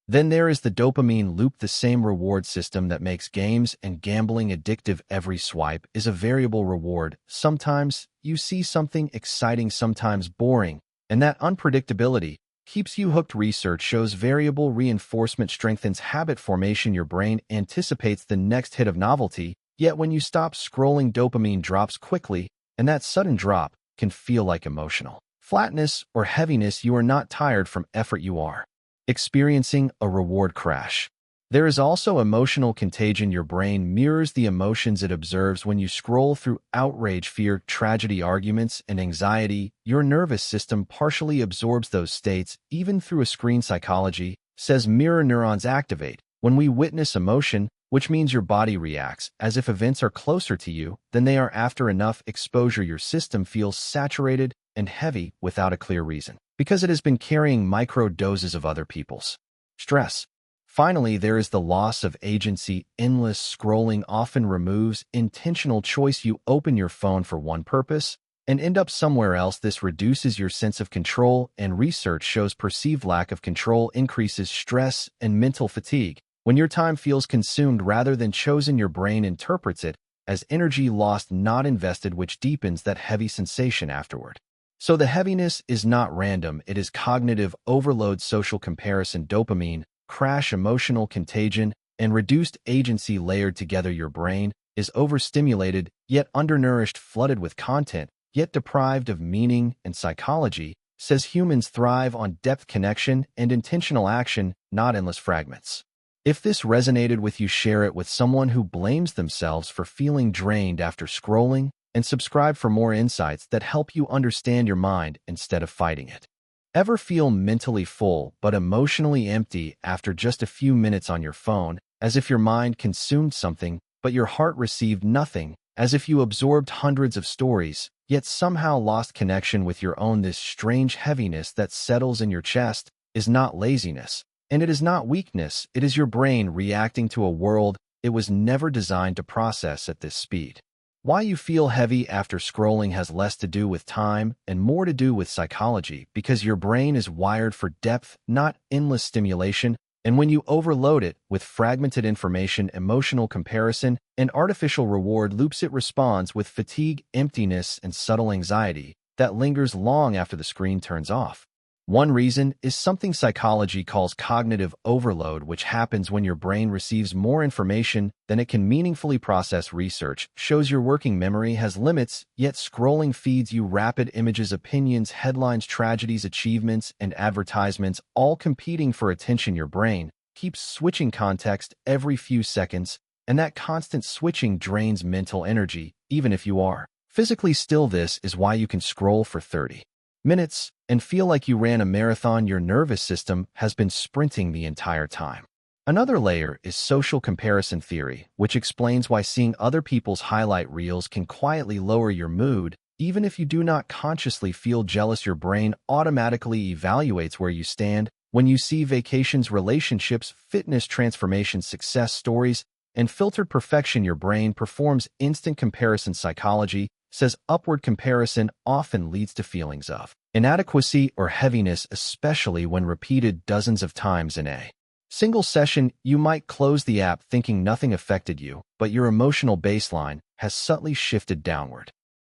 Then there is the dopamine loop, the same reward system that makes games and gambling addictive. Every swipe is a variable reward. Sometimes you see something exciting, sometimes boring, and that unpredictability keeps you hooked. Research shows variable reinforcement strengthens habit formation. Your brain anticipates the next hit of novelty, yet when you stop scrolling, dopamine drops quickly, and that sudden drop can feel like emotional flatness or heaviness. You are not tired from effort, you are experiencing a reward crash. There is also emotional contagion. Your brain mirrors the emotions it observes when you scroll through outrage, fear, tragedy, arguments, and anxiety. Your nervous system partially absorbs those states, even through a screen. Psychology says mirror neurons activate when we witness emotion, which means your body reacts as if events are closer to you than they are. After enough exposure, your system feels saturated and heavy without a clear reason, because it has been carrying micro doses of other people's stress. Finally, there is the loss of agency. Endless scrolling often removes intentional choice. You open your phone for one purpose and end up somewhere else. This reduces your sense of control, and research shows perceived lack of control increases stress and mental fatigue. When your time feels consumed rather than chosen, your brain interprets it as energy lost, not invested, which deepens that heavy sensation afterward. So the heaviness is not random, it is cognitive overload. Social comparison, dopamine crash, emotional contagion, and reduced agency layered together. Your brain is overstimulated, yet undernourished, flooded with content, yet deprived of meaning. And psychology says humans thrive on depth, connection, and intentional action, not endless fragments. If this resonated with you, share it with someone who blames themselves for feeling drained after scrolling, and subscribe for more insights that help you understand your mind instead of fighting it. Ever feel mentally full but emotionally empty after just a few minutes on your phone, as if your mind consumed something but your heart received nothing, as if you absorbed hundreds of stories, yet somehow lost connection with your own? This strange heaviness that settles in your chest is not laziness, and it is not weakness. It is your brain reacting to a world it was never designed to process at this speed. Why you feel heavy after scrolling has less to do with time and more to do with psychology, because your brain is wired for depth, not endless stimulation, and when you overload it with fragmented information, emotional comparison, and artificial reward loops, it responds with fatigue, emptiness, and subtle anxiety that lingers long after the screen turns off. One reason is something psychology calls cognitive overload, which happens when your brain receives more information than it can meaningfully process. Research shows your working memory has limits, yet scrolling feeds you rapid images, opinions, headlines, tragedies, achievements, and advertisements, all competing for attention. Your brain keeps switching context every few seconds, and that constant switching drains mental energy, even if you are physically still. This is why you can scroll for 30 minutes and feel like you ran a marathon. Your nervous system has been sprinting the entire time. Another layer is social comparison theory, which explains why seeing other people's highlight reels can quietly lower your mood. Even if you do not consciously feel jealous, your brain automatically evaluates where you stand when you see vacations, relationships, fitness, transformation, success stories, and filtered perfection. Your brain performs instant comparison. Psychology says upward comparison often leads to feelings of inadequacy or heaviness, especially when repeated dozens of times in a single session. You might close the app thinking nothing affected you, but your emotional baseline has subtly shifted downward.